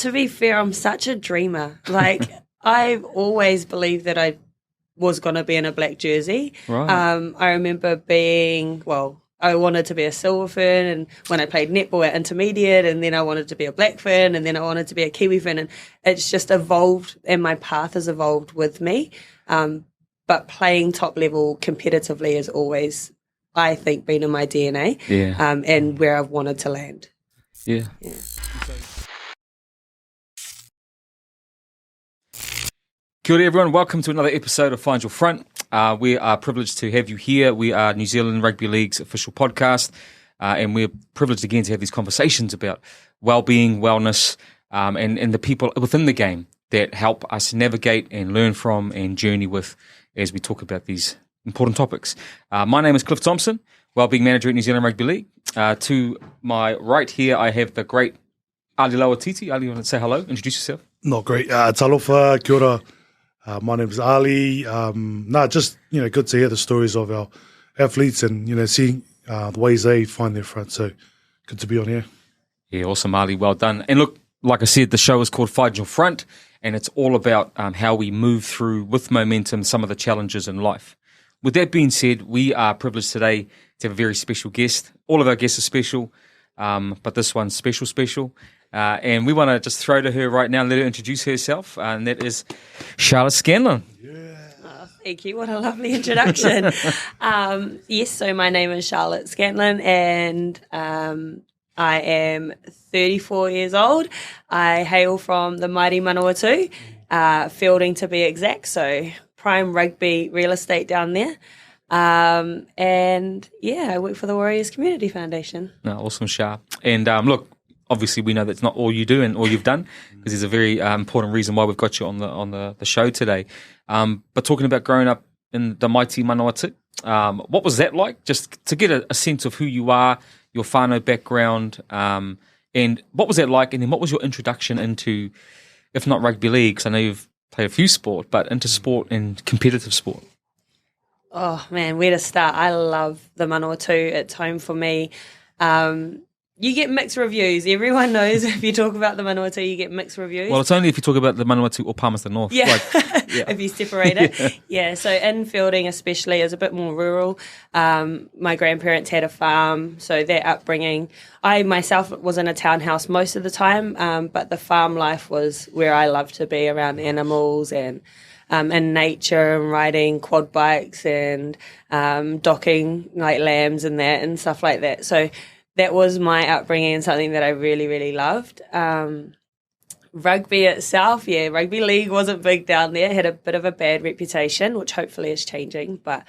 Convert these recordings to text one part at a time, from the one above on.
to be fair, I'm such a dreamer. Like, I've always believed that I was going to be in a black jersey. Right. I remember I wanted to be a silver fern, and when I played netball at intermediate, and then I wanted to be a black fern, and then I wanted to be a Kiwi Fern, and it's just evolved, and my path has evolved with me. But playing top level competitively has always, I think, been in my DNA, and where I've wanted to land. Yeah. Kia ora everyone, welcome to another episode of Find Your Front. We are privileged to have you here. We are New Zealand Rugby League's official podcast, and we're privileged again to have these conversations about well-being, wellness, and the people within the game that help us navigate and learn from and journey with as we talk about these important topics. My name is Cliff Thompson, Wellbeing Manager at New Zealand Rugby League. To my right here, I have the great Ali Lawatiti. Ali, you want to say hello? Introduce yourself. Not great. Talofa, kia ora. My name is Ali. Just good to hear the stories of our athletes and seeing the ways they find their front. So good to be on here. Yeah, awesome, Ali. Well done. And look, like I said, the show is called Find Your Front, and it's all about how we move through with momentum some of the challenges in life. With that being said, we are privileged today to have a very special guest. All of our guests are special, but this one's special. And we want to just throw to her right now and let her introduce herself, and that is Charlotte Scanlan. Oh, thank you. What a lovely introduction. Yes, so my name is Charlotte Scanlan, and I am 34 years old. I hail from the mighty Manawatu, Fielding to be exact, so prime rugby real estate down there. And yeah, I work for the Warriors Community Foundation. No, awesome, Char. And look, obviously we know that's not all you do and all you've done, because there's a very important reason why we've got you on the show today. But talking about growing up in the mighty Manawatu, what was that like? Just to get a sense of who you are, your whānau background, and what was that like? And then what was your introduction into, if not rugby league, because I know you've played a few sport, but into sport and competitive sport? Oh man, where to start? I love the Manawatu. It's home for me. You get mixed reviews. Everyone knows if you talk about the Manawatu, you get mixed reviews. Well, it's only if you talk about the Manawatu or Palmerston North. Yeah, if you separate it. Yeah, so infielding especially is a bit more rural. My grandparents had a farm, so their upbringing. I myself was in a townhouse most of the time, but the farm life was where I loved to be, around animals and in nature, and riding quad bikes and docking like lambs and that and stuff like that. So that was my upbringing and something that I really, really loved. Rugby itself, rugby league wasn't big down there. It had a bit of a bad reputation, which hopefully is changing. But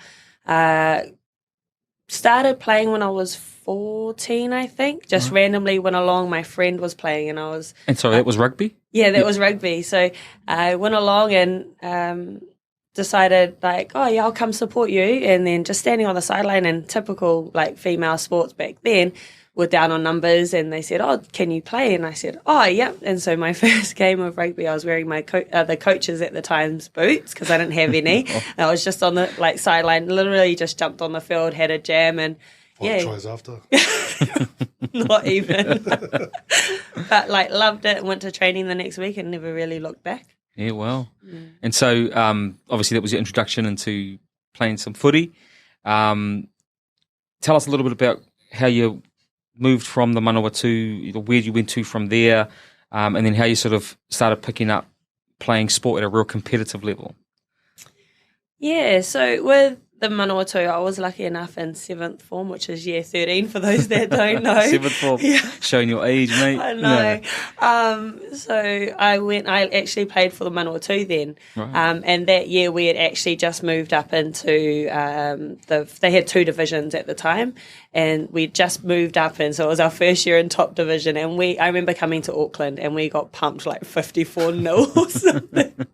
started playing when I was 14, I think. Just randomly went along. My friend was playing and I was... And so that was rugby? Yeah, that was rugby. So I went along and decided like, oh yeah, I'll come support you. And then just standing on the sideline, and typical like female sports back then, were down on numbers, and they said, oh, can you play? And I said, oh, yeah. And so my first game of rugby, I was wearing my the coaches at the time's boots, because I didn't have any. I was just on the like sideline, literally just jumped on the field, had a jam, and What tries after? Not even. But like loved it, went to training the next week and never really looked back. Yeah, well. And so obviously that was your introduction into playing some footy. Tell us a little bit about how you moved from the Manawatu, where you went to from there, and then how you sort of started picking up playing sport at a real competitive level. Yeah, so with the Manawatu, I was lucky enough in 7th form, which is year 13 for those that don't know. 7th form, showing your age, mate. I know. Yeah. So I actually played for the Manawatu then. Right. And that year we had actually just moved up into, they had 2 divisions at the time, and we just moved up, and so it was our first year in top division, and I remember coming to Auckland and we got pumped like 54-0 or something.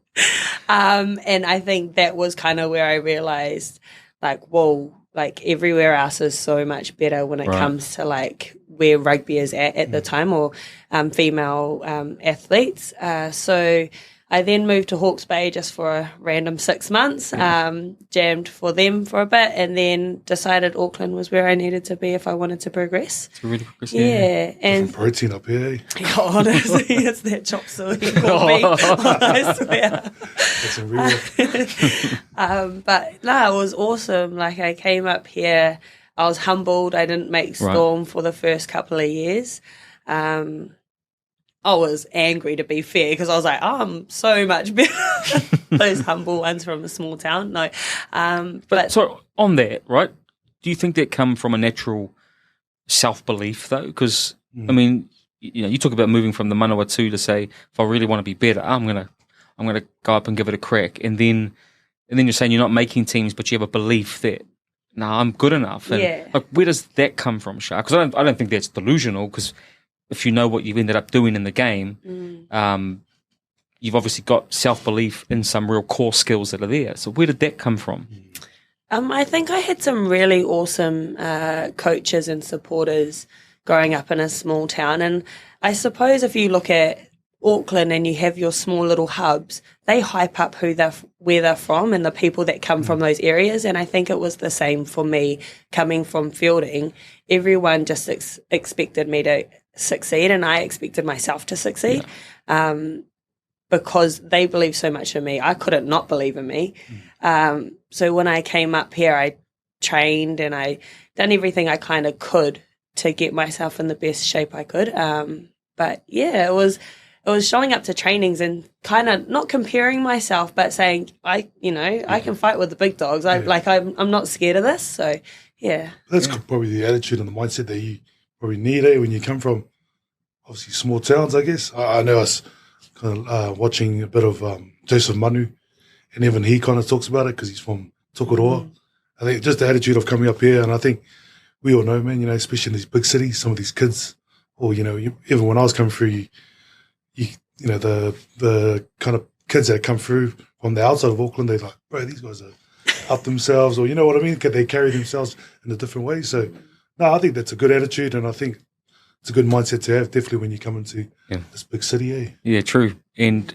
And I think that was kind of where I realized, like, whoa, like everywhere else is so much better when it comes to like where rugby is at the time, or female athletes. So I then moved to Hawke's Bay just for a random 6 months, jammed for them for a bit, and then decided Auckland was where I needed to be if I wanted to progress. To really progress, Yeah. And Protein up here. honestly, it's that chop suey coffee, I swear. That's a real. But no, it was awesome. Like, I came up here, I was humbled. I didn't make Storm for the first couple of years. I was angry, to be fair, because I was like, I'm so much better than those humble ones from a small town. No. But so on that, right, do you think that come from a natural self-belief, though? Because, I mean, you talk about moving from the Manawatu to say, if I really want to be better, I'm gonna go up and give it a crack. And then you're saying you're not making teams, but you have a belief that, no, I'm good enough. And like, where does that come from, Shah? Because I don't think that's delusional, because if you know what you've ended up doing in the game, you've obviously got self-belief in some real core skills that are there. So where did that come from? I think I had some really awesome coaches and supporters growing up in a small town. And I suppose if you look at Auckland and you have your small little hubs, they hype up where they're from and the people that come from those areas. And I think it was the same for me coming from fielding. Everyone just expected me to succeed, and I expected myself to succeed because they believed so much in me. I couldn't not believe in me. So when I came up here, I trained and I done everything I kind of could to get myself in the best shape I could. But yeah, it was showing up to trainings and kind of not comparing myself, but saying, I can fight with the big dogs. I'm not scared of this. So yeah. That's probably the attitude and the mindset that you probably need when you come from obviously small towns, I guess. I know us kind of watching a bit of Joseph Manu, and even he kind of talks about it because he's from Tokoroa. I think just the attitude of coming up here, and I think we all know, man, especially in these big cities, some of these kids, or, even when I was coming through, the kind of kids that come through from the outside of Auckland, they're like, bro, these guys are up themselves, or you know what I mean? They carry themselves in a different way. So, no, I think that's a good attitude, and I think it's a good mindset to have, definitely when you come into this big city, eh? Yeah, true. And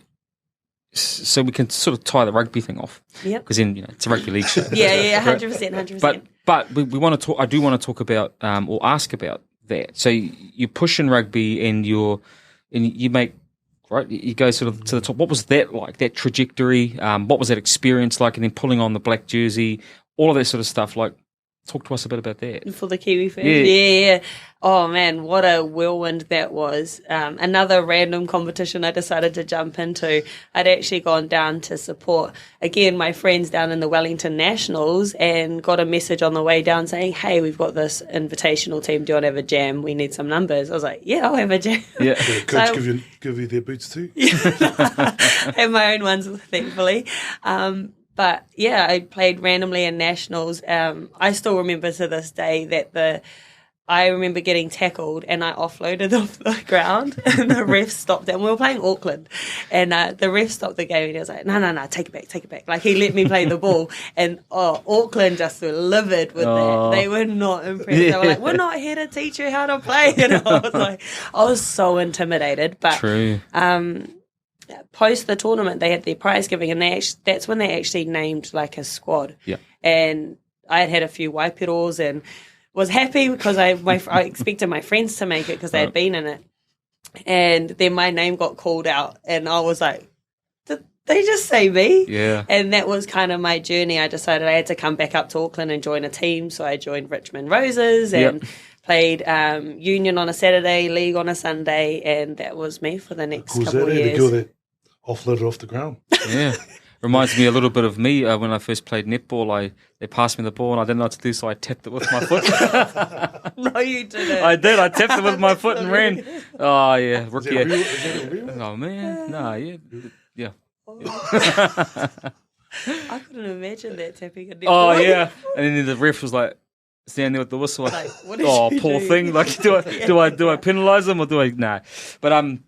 so we can sort of tie the rugby thing off. Yep. Because then, it's a rugby league show. Yeah, 100%. But we want to talk. I do want to talk about or ask about that. So you push in rugby, and you make right. You go sort of to the top. What was that like? That trajectory. What was that experience like? And then pulling on the black jersey, all of that sort of stuff. Like, talk to us a bit about that. For the Kiwi Ferns? Yeah. Oh, man, what a whirlwind that was. Another random competition I decided to jump into. I'd actually gone down to support, again, my friends down in the Wellington Nationals, and got a message on the way down saying, hey, we've got this invitational team. Do you want to have a jam? We need some numbers. I was like, yeah, I'll have a jam. Yeah. Did the coach give you their boots too? I have my own ones, thankfully. But yeah, I played randomly in nationals. I still remember to this day that I remember getting tackled and I offloaded off the ground and the ref stopped it. And we were playing Auckland, and the ref stopped the game and he was like, no, take it back. Like, he let me play the ball, and Auckland just were livid with that. They were not impressed. They were like, we're not here to teach you how to play. And I was so intimidated. But true. Post the tournament, they had their prize giving, and that's when they actually named like a squad. Yeah. And I had a few waipiros and was happy because I expected my friends to make it because they had been in it. And then my name got called out, and I was like, did they just say me? Yeah. And that was kind of my journey. I decided I had to come back up to Auckland and join a team, so I joined Richmond Roses and played Union on a Saturday, League on a Sunday, and that was me for the next couple of years. The girl that offloaded off the ground. Yeah. Reminds me a little bit of me when I first played netball. They passed me the ball and I didn't know what to do, so I tapped it with my foot. No, you didn't. I did. I tapped it with my foot and ran. Oh, yeah. Is that real? Oh, man. No, yeah. I couldn't imagine that tapping a netball. Oh, yeah. And then the ref was like, standing there with the whistle, like, what did you poor do? thing. Like, do I penalise him or do I? Nah. But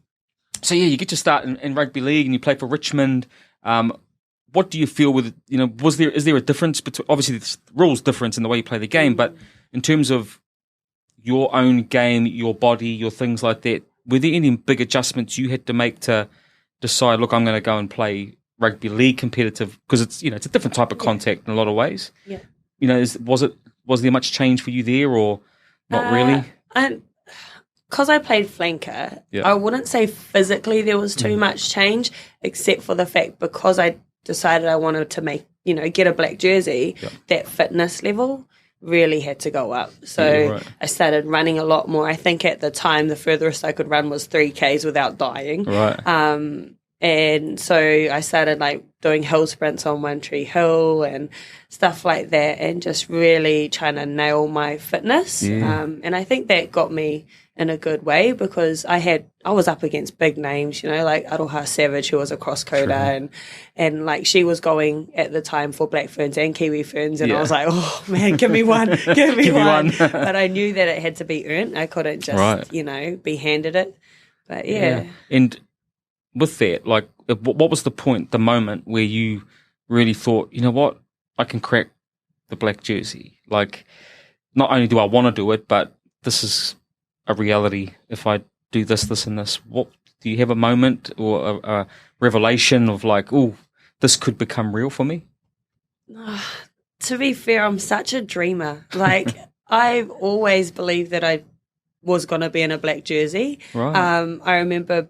so yeah, you get to start in rugby league and you play for Richmond. What do you feel with, is there a difference between, obviously the rules difference in the way you play the game, but in terms of your own game, your body, your things like that, were there any big adjustments you had to make to decide, look, I'm going to go and play rugby league competitive? Because it's it's a different type of contact in a lot of ways. Yeah. Was there much change for you there, or not really? Because I played flanker, I wouldn't say physically there was too much change, except for the fact because I decided I wanted to get a black jersey, that fitness level really had to go up. So I started running a lot more. I think at the time the furthest I could run was 3Ks without dying. Right. And so I started doing hill sprints on One Tree Hill and stuff like that, and just really trying to nail my fitness. And I think that got me in a good way, because I was up against big names, like Aroha Savage, who was a cross-coder, and she was going at the time for Black Ferns and Kiwi Ferns, and I was like, oh man, give me one, give me one. But I knew that it had to be earned. I couldn't just, be handed it. But And with that, what was the moment where you really thought, you know what, I can crack the black jersey? Not only do I want to do it, but this is a reality. If I do this, this, and this, what do you have a moment or a revelation of oh, this could become real for me? To be fair, I'm such a dreamer. I've always believed that I was going to be in a black jersey. Right. I remember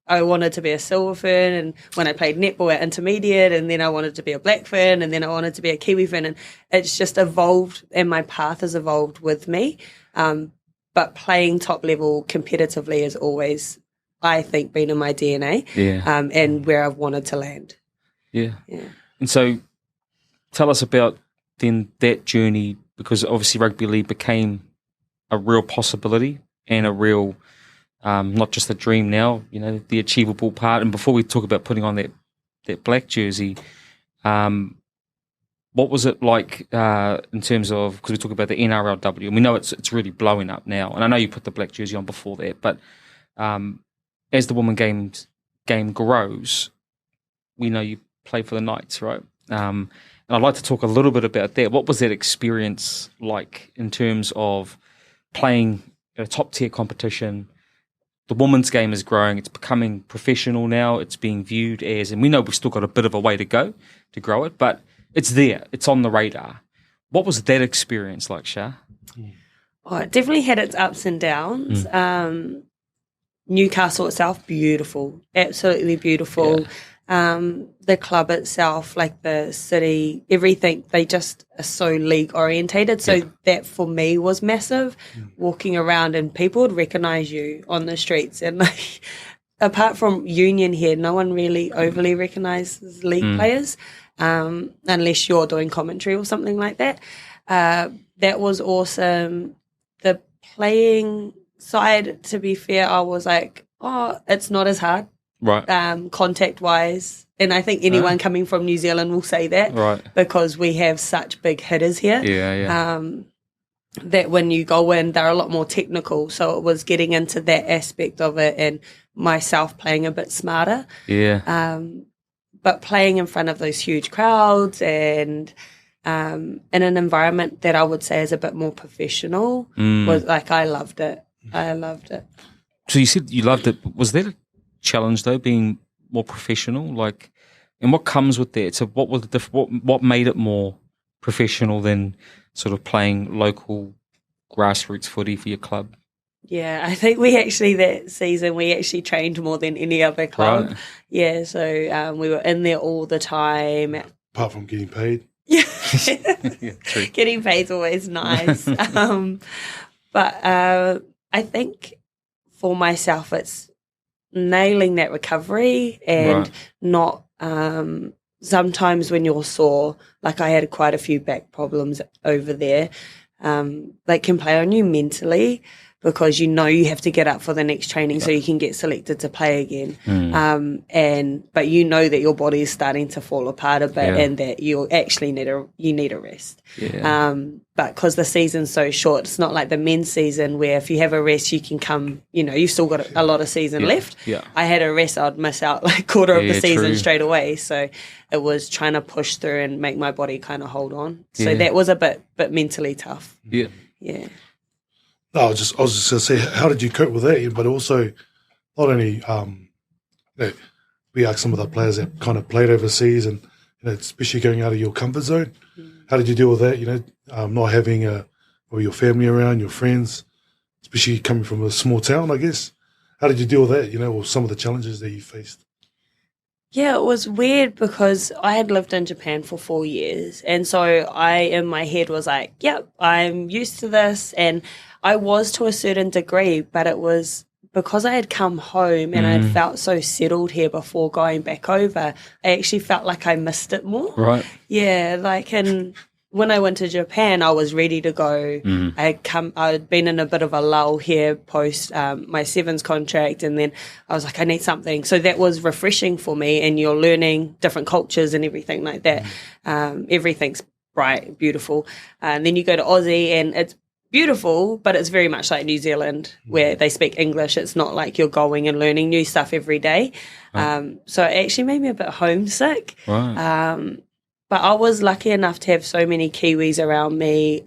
I wanted to be a silver fern, and when I played netball at intermediate, and then I wanted to be a black fern, and then I wanted to be a Kiwi fern, and it's just evolved, and my path has evolved with me. But playing top level competitively has always, I think, been in my DNA, and where I've wanted to land. Yeah. And so tell us about then that journey, because obviously rugby league became a real possibility and a real, not just a dream now, the achievable part. And before we talk about putting on that black jersey, what was it like in terms of, because we talk about the NRLW, and we know it's really blowing up now, and I know you put the black jersey on before that, but as the women game grows, we know you play for the Knights, right? And I'd like to talk a little bit about that. What was that experience like in terms of playing at a top-tier competition? The women's game is growing. It's becoming professional now. It's being viewed as, and we know we've still got a bit of a way to go to grow it, but it's there. It's on the radar. What was that experience like, Shah? Oh, it definitely had its ups and downs. Newcastle itself, beautiful, absolutely beautiful. The club itself, the city, everything, they just are so league orientated. So that for me was massive. Walking around and people would recognise you on the streets, and apart from Union here, no one really overly recognises league players. Unless you're doing commentary or something like that. That was awesome. The playing side, to be fair, I was like, oh, it's not as hard, right? Contact-wise. And I think anyone coming from New Zealand will say that, right? Because we have such big hitters here. That when you go in, they're a lot more technical. So it was getting into that aspect of it, and myself playing a bit smarter. But playing in front of those huge crowds and in an environment that I would say is a bit more professional was I loved it. I loved it. So you said you loved it. Was that a challenge though, being more professional? And what comes with that? So what was what made it more professional than sort of playing local grassroots footy for your club? Yeah, I think that season we actually trained more than any other club. Right. Yeah, so we were in there all the time. Apart from getting paid. Yeah, true. Getting paid is always nice. But I think for myself, it's nailing that recovery and not sometimes when you're sore, I had quite a few back problems over there, they can play on you mentally, because you have to get up for the next training so you can get selected to play again. But that your body is starting to fall apart a bit and that you actually need a rest. But because the season's so short, it's not like the men's season where if you have a rest you can come, you've still got a lot of season left. I had a rest, I'd miss out quarter of the season straight away. So it was trying to push through and make my body kind of hold on. So that was a bit mentally tough. Yeah. No, I was just going to say, how did you cope with that? But also, not only we asked some of the players that kind of played overseas, and especially going out of your comfort zone. How did you deal with that? Not having or your family around, your friends, especially coming from a small town, I guess. How did you deal with that? Or some of the challenges that you faced? Yeah, it was weird because I had lived in Japan for 4 years. And so I, in my head, was like, yep, I'm used to this. And I was to a certain degree, but it was because I had come home and I had felt so settled here before going back over, I actually felt like I missed it more. Right. Yeah, and when I went to Japan, I was ready to go. I'd been in a bit of a lull here post my sevens contract, and then I was like, I need something. So that was refreshing for me, and you're learning different cultures and everything like that. Everything's bright, beautiful. And then you go to Aussie, and it's beautiful, but it's very much like New Zealand where they speak English. It's not like you're going and learning new stuff every day. So it actually made me a bit homesick. Right. But I was lucky enough to have so many Kiwis around me,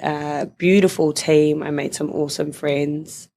beautiful team. I made some awesome friends.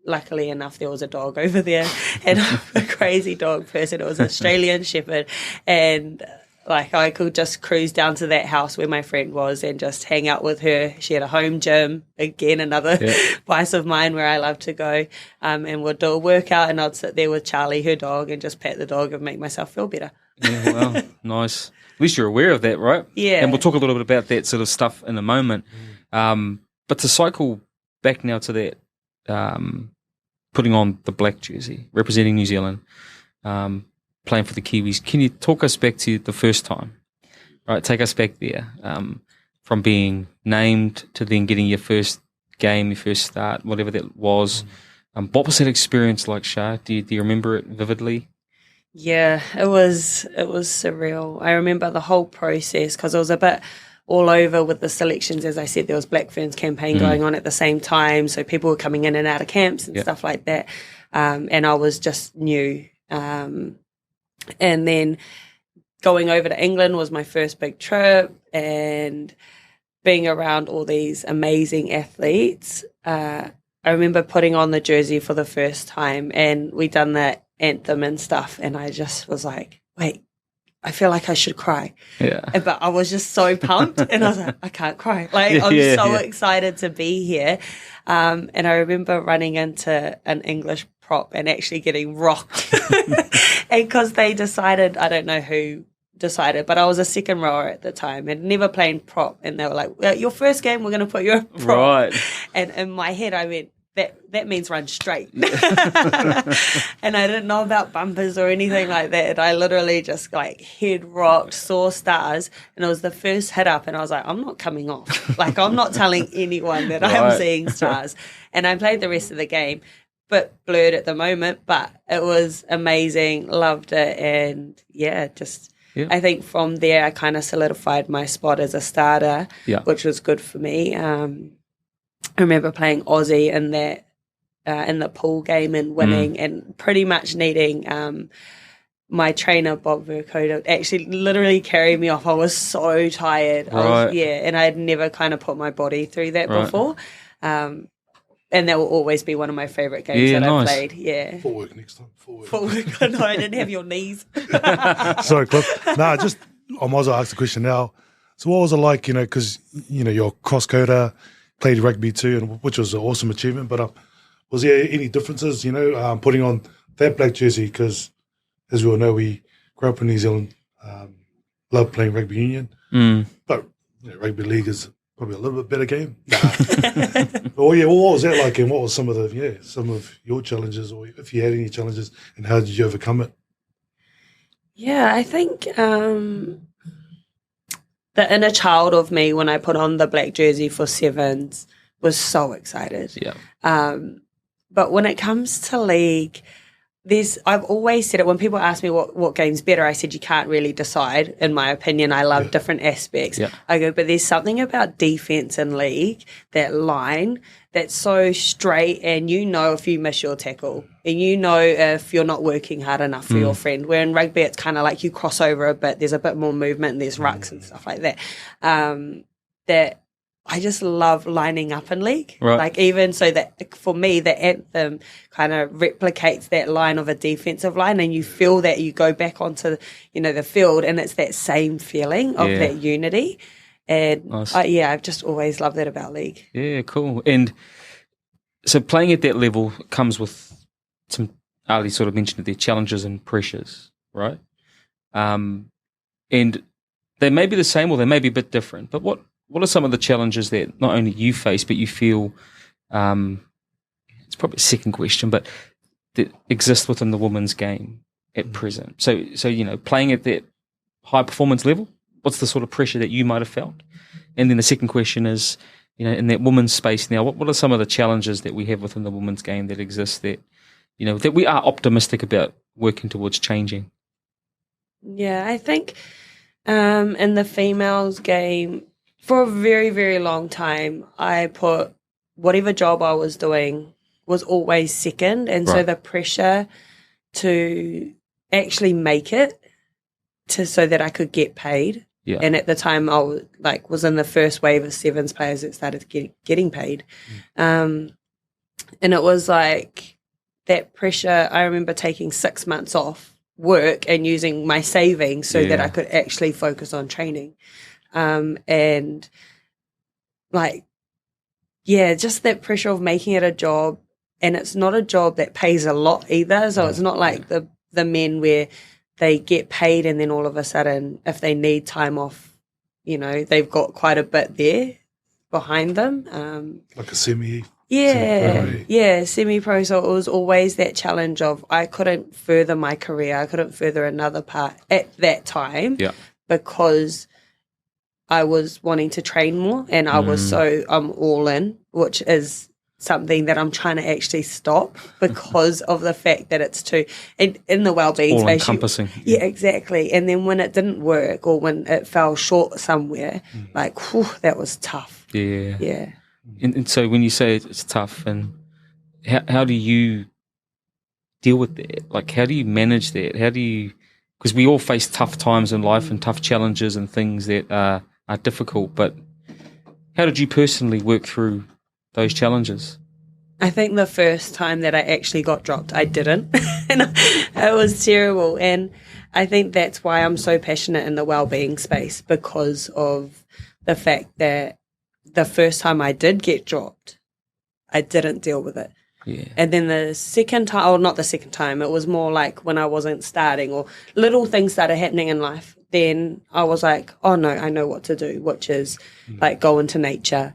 Luckily enough, there was a dog over there, and I'm a crazy dog person. It was an Australian Shepherd, and I could just cruise down to that house where my friend was and just hang out with her. She had a home gym, again, another vice of mine where I love to go, and we'd do a workout, and I'd sit there with Charlie, her dog, and just pet the dog and make myself feel better. Yeah, well, nice. At least you're aware of that, right? Yeah. And we'll talk a little bit about that sort of stuff in a moment. But to cycle back now to that, putting on the black jersey, representing New Zealand, playing for the Kiwis, can you talk us back to the first time? Right, take us back there, from being named to then getting your first game, your first start, whatever that was. What was that experience like, Shah? Do you remember it vividly? Yeah, it was surreal. I remember the whole process because it was a bit all over with the selections. As I said, there was Black Ferns campaign going on at the same time, so people were coming in and out of camps and stuff like that. And I was just new. And then going over to England was my first big trip, and being around all these amazing athletes. I remember putting on the jersey for the first time, and we done that anthem and stuff, and I just was like, wait, I feel like I should cry. Yeah. But I was just so pumped, and I was like, I can't cry. I'm so excited to be here. And I remember running into an English prop and actually getting rocked. And because they decided, I don't know who decided, but I was a second rower at the time and never played prop, and they were like, well, your first game, we're going to put you a prop. Right. And in my head, I went, that means run straight. And I didn't know about bumpers or anything like that. I literally just head rocked, saw stars, and it was the first hit up, and I was like, I'm not coming off. I'm not telling anyone that I'm seeing stars. And I played the rest of the game, but blurred at the moment, but it was amazing, loved it, and I think from there I kind of solidified my spot as a starter, which was good for me. I remember playing Aussie in that in the pool game and winning, and pretty much needing my trainer Bob Verco to actually literally carry me off. I was so tired. Right. And I had never kind of put my body through that before. And that will always be one of my favourite games that I've played. Yeah. Footwork next time. Footwork. No, I didn't have your knees. Sorry, Cliff. I might as well ask the question now. So what was it like, because, you're cross-coder, played rugby too, which was an awesome achievement, but was there any differences, putting on that black jersey? Because, as we all know, we grew up in New Zealand, love playing rugby union, but rugby league is probably a little bit better game. But what was that like, and what was some of your challenges, or if you had any challenges, and how did you overcome it? Yeah, I think the inner child of me when I put on the black jersey for sevens was so excited. Yeah. But when it comes to league, I've always said it when people ask me what game's better, I said you can't really decide. In my opinion, I love different aspects. Yeah. I go, but there's something about defense in league, that line that's so straight, and if you miss your tackle, and if you're not working hard enough for your friend. Where in rugby, it's kind of like you cross over a bit, there's a bit more movement, and there's rucks and stuff like that. That I just love lining up in league. Right. Like even so that for me, the anthem kind of replicates that line of a defensive line, and you feel that you go back onto, the field, and it's that same feeling of that unity. And Nice. I've just always loved that about league. Yeah, cool. And so playing at that level comes with some, Ali sort of mentioned their challenges and pressures, right? And they may be the same or they may be a bit different, but what are some of the challenges that not only you face, but you feel, it's probably a second question, but that exist within the women's game at present? So playing at that high performance level, what's the sort of pressure that you might have felt? And then the second question is, in that women's space now, what are some of the challenges that we have within the women's game that exist that, that we are optimistic about working towards changing? Yeah, I think in the females game, for a very, very long time, I put whatever job I was doing was always second. And so the pressure to actually make it so that I could get paid. Yeah. And at the time I was in the first wave of sevens players that started getting paid. And it was like that pressure. I remember taking 6 months off work and using my savings so that I could actually focus on training. And just that pressure of making it a job, and it's not a job that pays a lot either. So it's not like the men where they get paid and then all of a sudden, if they need time off, they've got quite a bit there behind them. Like a semi. Yeah, semi-pro. So it was always that challenge of I couldn't further my career. I couldn't further another part at that time because I was wanting to train more, and I was I'm all in, which is something that I'm trying to actually stop because of the fact that it's too in the wellbeing space. All encompassing. Yeah, exactly. And then when it didn't work or when it fell short somewhere, that was tough. Yeah. Yeah. And so when you say it's tough, and how do you deal with that? Like, how do you manage that? Because we all face tough times in life and tough challenges and things that are difficult, but how did you personally work through those challenges? I think the first time that I actually got dropped, I didn't. And it was terrible. And I think that's why I'm so passionate in the wellbeing space, because of the fact that the first time I did get dropped, I didn't deal with it. Yeah. And then the second time, or not the second time, it was more like when I wasn't starting or little things started happening in life, then I was like, oh no, I know what to do, which is like go into nature,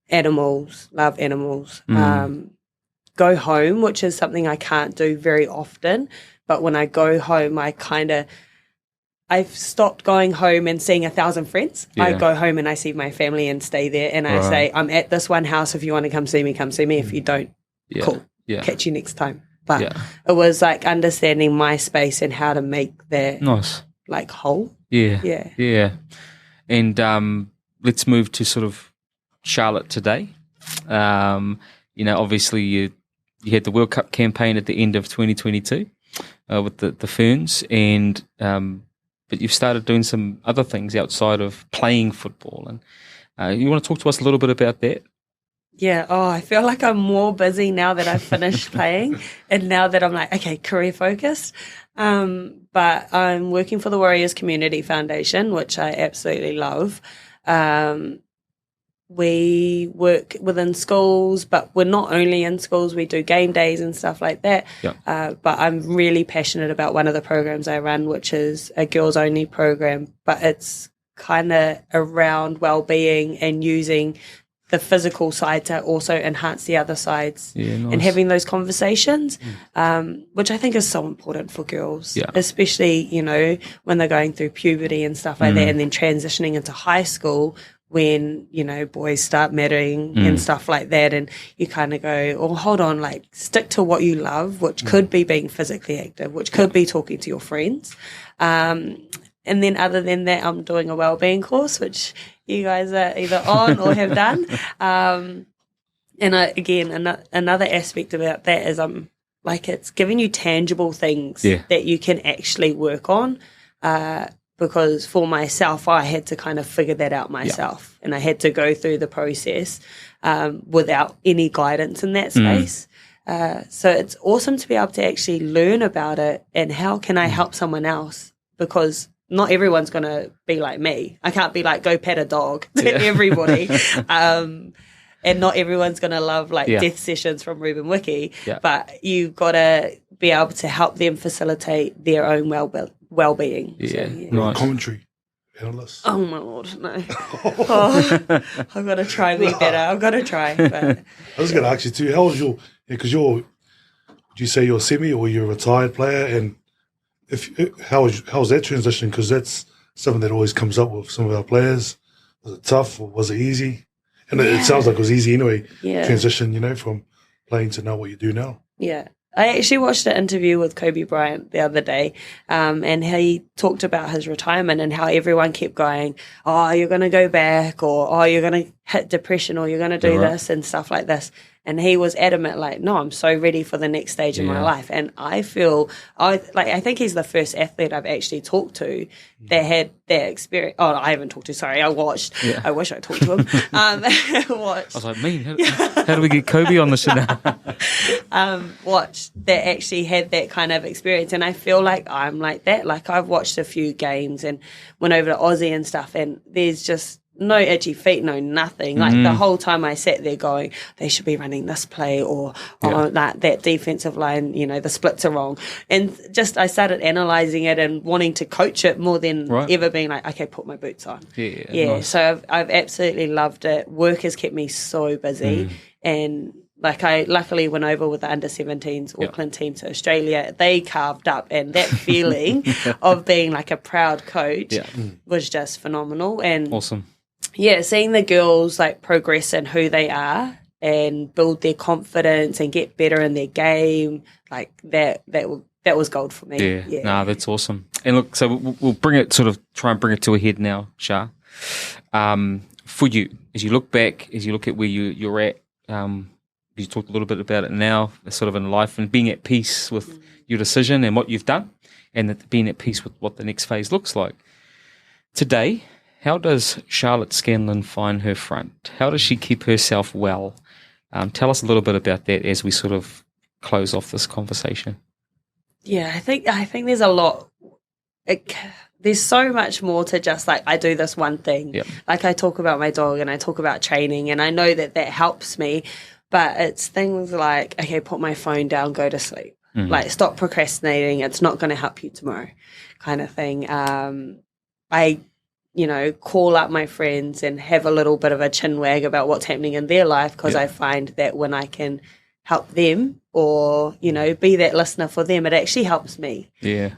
animals, love animals, go home, which is something I can't do very often. But when I go home, I've stopped going home and seeing 1,000 friends. Yeah. I go home and I see my family and stay there, and I say, I'm at this one house. If you want to come see me, come see me. If you don't, cool. Yeah. Catch you next time. But it was like understanding my space and how to make that nice, like whole. Yeah. Yeah. Yeah. And let's move to sort of Charlotte today. Obviously you had the World Cup campaign at the end of 2022 with the Ferns, and but you've started doing some other things outside of playing football. And you want to talk to us a little bit about that? Yeah. Oh, I feel like I'm more busy now that I've finished playing, and now that I'm like, okay, career focused. But I'm working for the Warriors Community Foundation, which I absolutely love. We work within schools, but we're not only in schools, we do game days and stuff like that. Yeah. But I'm really passionate about one of the programs I run, which is a girls only program, but it's kind of around well-being and using the physical side to also enhance the other sides, nice. And having those conversations, which I think is so important for girls, especially, when they're going through puberty and stuff like that, and then transitioning into high school, when, boys start mattering and stuff like that, and you kind of go, oh, hold on, like stick to what you love, which could be being physically active, which could be talking to your friends. And then other than that, I'm doing a wellbeing course, which you guys are either on or have done. And another aspect about that is it's giving you tangible things that you can actually work on. because for myself, I had to kind of figure that out myself, and I had to go through the process without any guidance in that space. So it's awesome to be able to actually learn about it and how can I help someone else, because not everyone's going to be like me. I can't be like, go pet a dog to everybody. And not everyone's going to love death sessions from Ruben Wiki, but you got to be able to help them facilitate their own well-being. Yeah, So, nice. Commentary analyst. Oh my Lord, no. I've got to try be better. I've got to try. But I was going to ask you too, how was your, because would you say you're a semi or you're a retired player, and how was that transition? Because that's something that always comes up with some of our players. Was it tough or was it easy? And it sounds like it was easy anyway, transition, from playing to know what you do now. Yeah. I actually watched an interview with Kobe Bryant the other day, and he talked about his retirement and how everyone kept going, oh, you're going to go back, or oh, you're going to hit depression, or you're going to do this and stuff like this. And he was adamant, like, no, I'm so ready for the next stage of my life. And I feel, I think he's the first athlete I've actually talked to that had that experience. Oh, I haven't talked to, sorry, I watched. Yeah. I wish I talked to him. Watched. I was like, man, how do we get Kobe on the show now? Watched that actually had that kind of experience. And I feel like I'm like that. Like, I've watched a few games and went over to Aussie and stuff, and there's just no itchy feet, no nothing. Like the whole time I sat there going, they should be running this play, or that defensive line, the splits are wrong. And just I started analysing it and wanting to coach it more than ever being like, okay, put my boots on. Yeah. Nice. So I've absolutely loved it. Work has kept me so busy. And I luckily went over with the under-17s Auckland team to Australia. They carved up, and that feeling of being like a proud coach was just phenomenal. And awesome. Yeah, seeing the girls progress in who they are and build their confidence and get better in their game, that was gold for me. Yeah. No, that's awesome. And look, so we'll try and bring it to a head now, Shah. For you, as you look back, as you look at where you're at, you talked a little bit about it now, sort of in life, and being at peace with your decision and what you've done, and being at peace with what the next phase looks like. Today, how does Charlotte Scanlan find her front? How does she keep herself well? Tell us a little bit about that as we sort of close off this conversation. Yeah, I think there's a lot. There's so much more to just I do this one thing. Yep. I talk about my dog and I talk about training, and I know that helps me, but it's things like, okay, put my phone down, go to sleep. Stop procrastinating. It's not going to help you tomorrow, kind of thing. I call up my friends and have a little bit of a chin wag about what's happening in their life, because I find that when I can help them or, be that listener for them, it actually helps me. Yeah.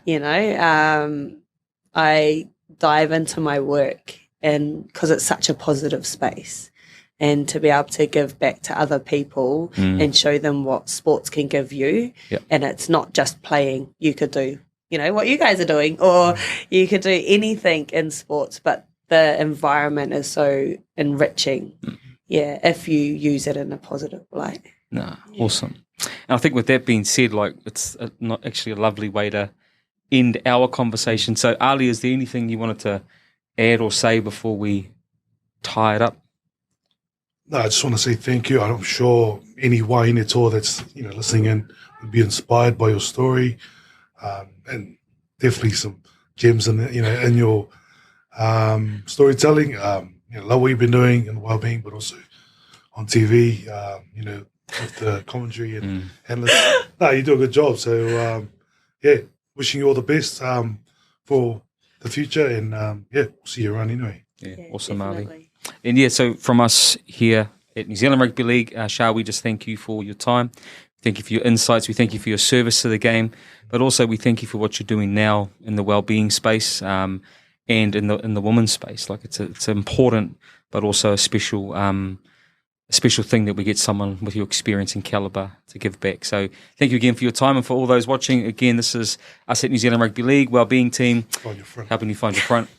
I dive into my work, and because it's such a positive space, and to be able to give back to other people and show them what sports can give you. Yep. And it's not just playing. You could do what you guys are doing, or you could do anything in sports, but the environment is so enriching, if you use it in a positive light. Awesome. And I think with that being said, it's not actually a lovely way to end our conversation. So, Ali, is there anything you wanted to add or say before we tie it up? No, I just want to say thank you. I'm sure any waiine at all that's listening in would be inspired by your story. And definitely some gems in your storytelling. Love what you've been doing in well-being, but also on TV. With the commentary and analysts. No, you do a good job. So wishing you all the best for the future, and we'll see you around anyway. Yeah, awesome, Ali. And so from us here at New Zealand Rugby League, Shah, we just thank you for your time. Thank you for your insights. We thank you for your service to the game, but also we thank you for what you're doing now in the well-being space and in the women's space. It's important, but also a special thing that we get someone with your experience and caliber to give back. So thank you again for your time, and for all those watching. Again, this is us at New Zealand Rugby League, well-being team, helping you find your front.